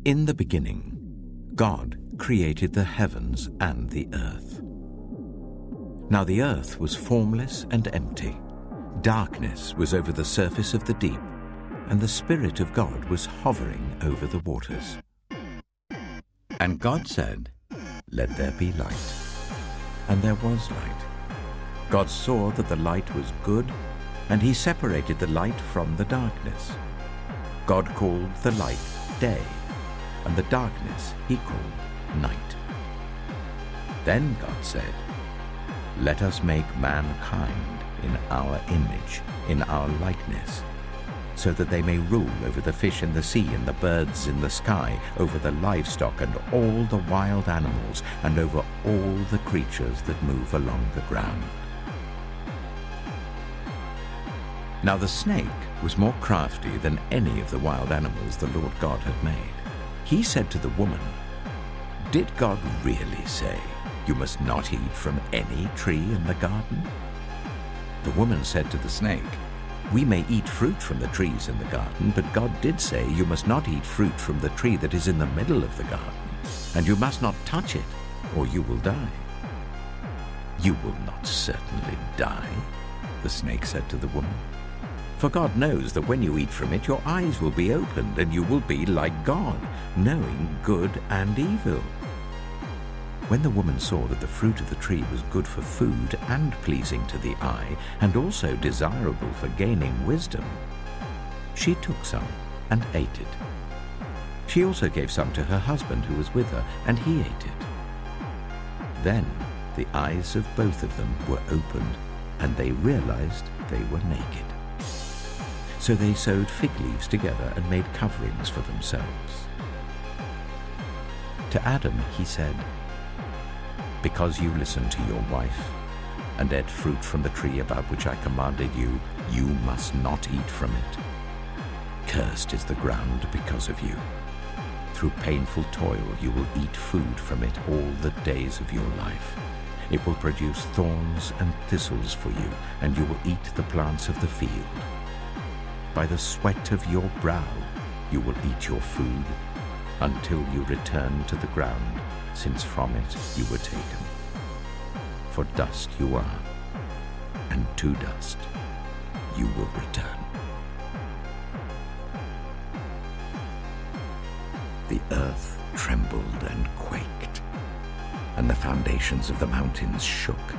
In the beginning, God created the heavens and the earth. Now the earth was formless and empty. Darkness was over the surface of the deep, and the Spirit of God was hovering over the waters. And God said, "Let there be light." And there was light. God saw that the light was good, and he separated the light from the darkness. God called the light day, and the darkness he called night. Then God said, "Let us make mankind in our image, in our likeness, so that they may rule over the fish in the sea and the birds in the sky, over the livestock and all the wild animals, and over all the creatures that move along the ground." Now the snake was more crafty than any of the wild animals the Lord God had made. He said to the woman, "Did God really say, 'You must not eat from any tree in the garden'?" The woman said to the snake, "We may eat fruit from the trees in the garden, but God did say, 'You must not eat fruit from the tree that is in the middle of the garden, and you must not touch it, or you will die.'" "You will not certainly die," the snake said to the woman. "For God knows that when you eat from it, your eyes will be opened, and you will be like God, knowing good and evil." When the woman saw that the fruit of the tree was good for food and pleasing to the eye, and also desirable for gaining wisdom, she took some and ate it. She also gave some to her husband who was with her, and he ate it. Then the eyes of both of them were opened, and they realized they were naked. So they sewed fig leaves together and made coverings for themselves. To Adam he said, "Because you listened to your wife and ate fruit from the tree about which I commanded you, you must not eat from it. Cursed is the ground because of you. Through painful toil you will eat food from it all the days of your life. It will produce thorns and thistles for you, and you will eat the plants of the field. By the sweat of your brow you will eat your food, until you return to the ground, since from it you were taken. For dust you are, and to dust you will return." The earth trembled and quaked, and the foundations of the mountains shook.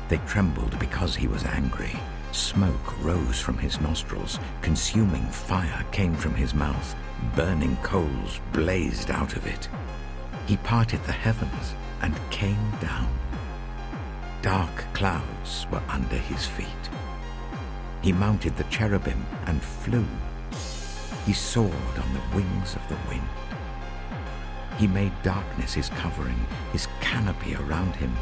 They trembled because he was angry. Smoke rose from his nostrils, consuming fire came from his mouth, burning coals blazed out of it. He parted the heavens and came down. Dark clouds were under his feet. He mounted the cherubim and flew. He soared on the wings of the wind. He made darkness his covering, his canopy around him,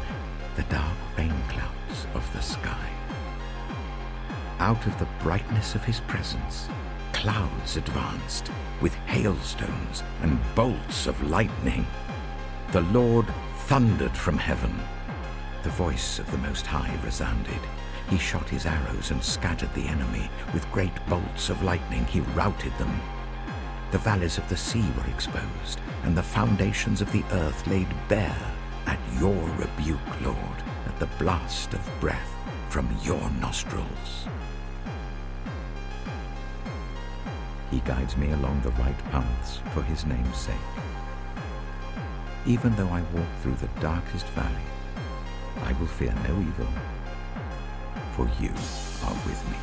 the dark rain clouds of the sky. Out of the brightness of his presence, clouds advanced with hailstones and bolts of lightning. The Lord thundered from heaven. The voice of the Most High resounded. He shot his arrows and scattered the enemy. With great bolts of lightning he routed them. The valleys of the sea were exposed, and the foundations of the earth laid bare at your rebuke, Lord, at the blast of breath from your nostrils. He guides me along the right paths for his name's sake. Even though I walk through the darkest valley, I will fear no evil, for you are with me.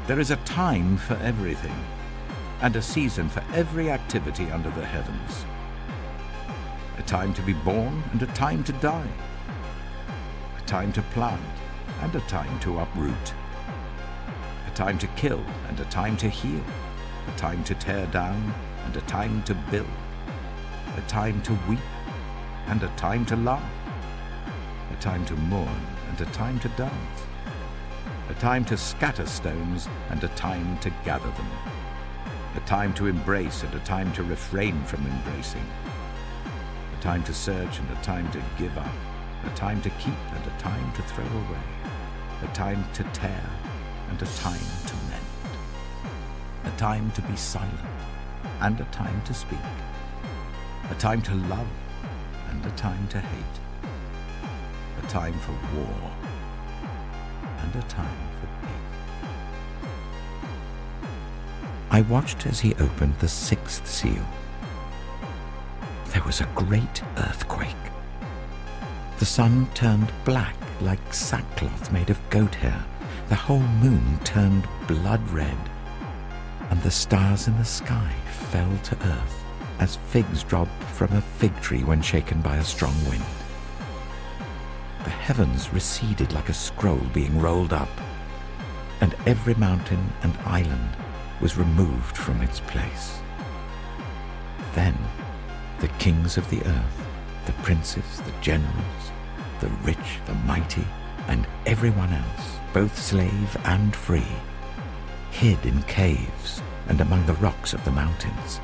There is a time for everything, and a season for every activity under the heavens. A time to be born and a time to die. A time to plant and a time to uproot. A time to kill and a time to heal. A time to tear down and a time to build. A time to weep and a time to laugh. A time to mourn and a time to dance. A time to scatter stones and a time to gather them. A time to embrace and a time to refrain from embracing. A time to search and a time to give up. A time to keep and a time to throw away. A time to tear and a time to mend. A time to be silent and a time to speak, a time to love and a time to hate, a time for war and a time for peace. I watched as he opened the sixth seal. There was a great earthquake. The sun turned black like sackcloth made of goat hair. The whole moon turned blood red, and the stars in the sky fell to earth as figs drop from a fig tree when shaken by a strong wind. The heavens receded like a scroll being rolled up, and every mountain and island was removed from its place. Then the kings of the earth, the princes, the generals, the rich, the mighty, and everyone else, both slave and free, hid in caves and among the rocks of the mountains.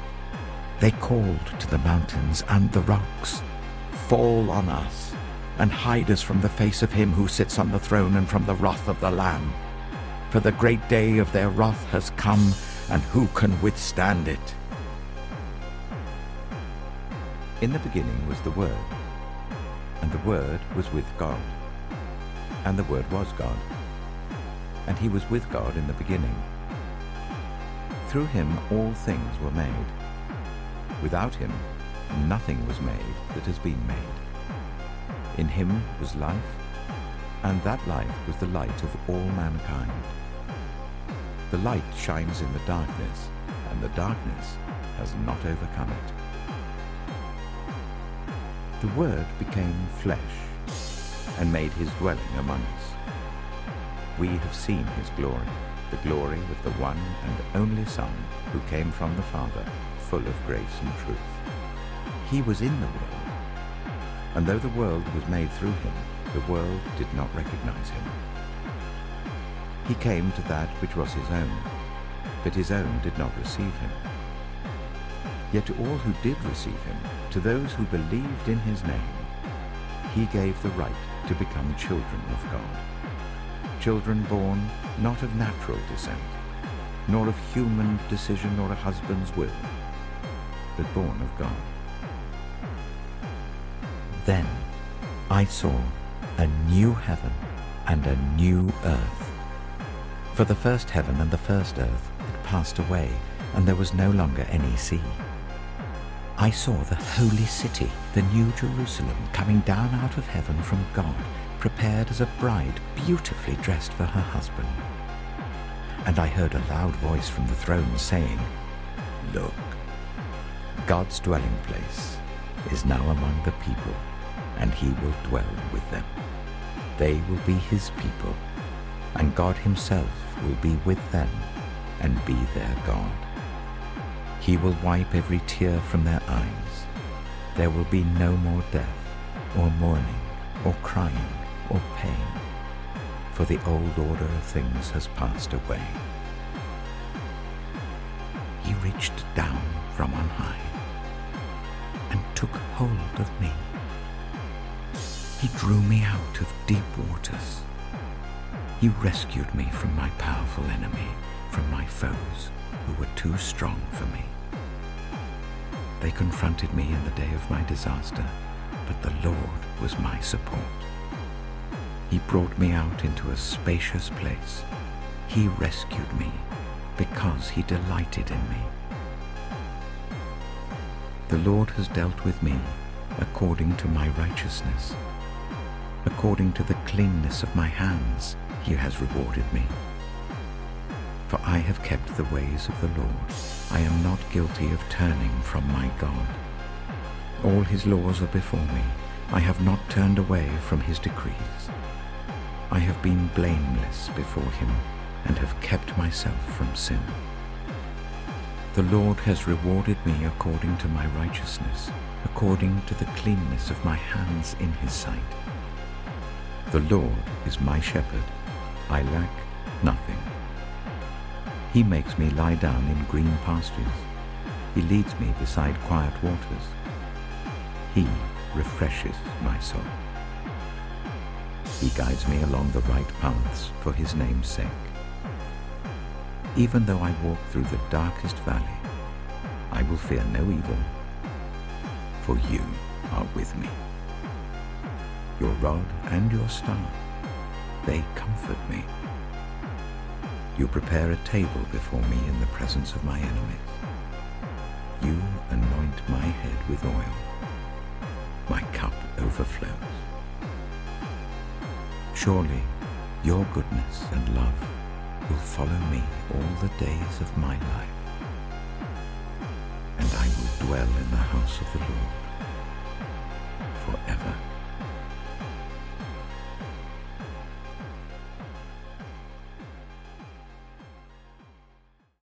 They called to the mountains and the rocks, "Fall on us, and hide us from the face of him who sits on the throne and from the wrath of the Lamb. For the great day of their wrath has come, and who can withstand it?" In the beginning was the Word, and the Word was with God, and the Word was God, and he was with God in the beginning. Through him all things were made. Without him nothing was made that has been made. In him was life, and that life was the light of all mankind. The light shines in the darkness, and the darkness has not overcome it. The Word became flesh and made his dwelling among us. We have seen his glory, the glory of the one and only Son who came from the Father, full of grace and truth. He was in the world, and though the world was made through him, the world did not recognize him. He came to that which was his own, but his own did not receive him. Yet to all who did receive him, to those who believed in his name, he gave the right to become children of God. Children born not of natural descent, nor of human decision or a husband's will, but born of God. Then I saw a new heaven and a new earth. For the first heaven and the first earth had passed away, and there was no longer any sea. I saw the holy city, the new Jerusalem, coming down out of heaven from God, prepared as a bride beautifully dressed for her husband. And I heard a loud voice from the throne saying, "Look, God's dwelling place is now among the people, and he will dwell with them. They will be his people, and God himself will be with them and be their God. He will wipe every tear from their eyes. There will be no more death, or mourning, or crying, or pain, for the old order of things has passed away." He reached down from on high and took hold of me. He drew me out of deep waters. He rescued me from my powerful enemy, from my foes who were too strong for me. They confronted me in the day of my disaster, but the Lord was my support. He brought me out into a spacious place. He rescued me because he delighted in me. The Lord has dealt with me according to my righteousness. According to the cleanness of my hands, he has rewarded me. For I have kept the ways of the Lord. I am not guilty of turning from my God. All his laws are before me. I have not turned away from his decrees. I have been blameless before him and have kept myself from sin. The Lord has rewarded me according to my righteousness, according to the cleanness of my hands in his sight. The Lord is my shepherd. I lack nothing. He makes me lie down in green pastures. He leads me beside quiet waters. He refreshes my soul. He guides me along the right paths for his name's sake. Even though I walk through the darkest valley, I will fear no evil, for you are with me. Your rod and your staff, they comfort me. You prepare a table before me in the presence of my enemies. You anoint my head with oil. My cup overflows. Surely your goodness and love will follow me all the days of my life, and I will dwell in the house of the Lord forever.